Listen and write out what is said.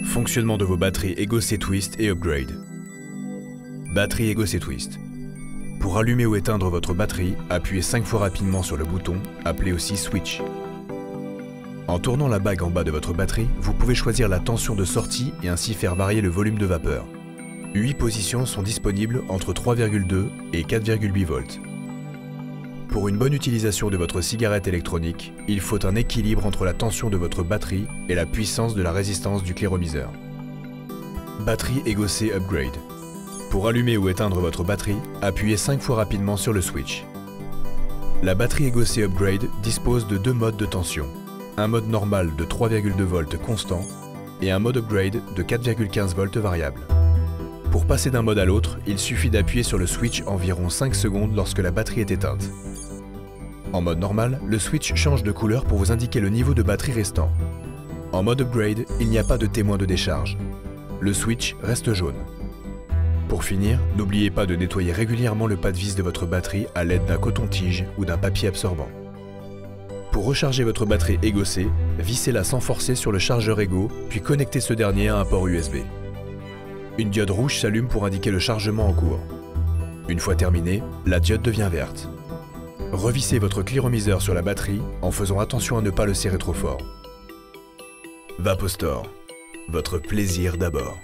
Fonctionnement de vos batteries Ego C-Twist et Upgrade. Batterie Ego C-Twist. Pour allumer ou éteindre votre batterie, appuyez 5 fois rapidement sur le bouton, appelé aussi Switch. En tournant la bague en bas de votre batterie, vous pouvez choisir la tension de sortie et ainsi faire varier le volume de vapeur. 8 positions sont disponibles entre 3,2 et 4,8 volts. Pour une bonne utilisation de votre cigarette électronique, il faut un équilibre entre la tension de votre batterie et la puissance de la résistance du cléromiseur. Batterie Ego C Upgrade. Pour allumer ou éteindre votre batterie, appuyez 5 fois rapidement sur le switch. La batterie Ego C Upgrade dispose de 2 modes de tension. Un mode normal de 3,2 volts constant et un mode upgrade de 4,15 volts variable. Pour passer d'un mode à l'autre, il suffit d'appuyer sur le switch environ 5 secondes lorsque la batterie est éteinte. En mode normal, le switch change de couleur pour vous indiquer le niveau de batterie restant. En mode upgrade, il n'y a pas de témoin de décharge. Le switch reste jaune. Pour finir, n'oubliez pas de nettoyer régulièrement le pare-vis de votre batterie à l'aide d'un coton-tige ou d'un papier absorbant. Pour recharger votre batterie Ego C, vissez-la sans forcer sur le chargeur Ego, puis connectez ce dernier à un port USB. Une diode rouge s'allume pour indiquer le chargement en cours. Une fois terminé, la diode devient verte. Revissez votre cléromiseur sur la batterie en faisant attention à ne pas le serrer trop fort. Vapostore, votre plaisir d'abord.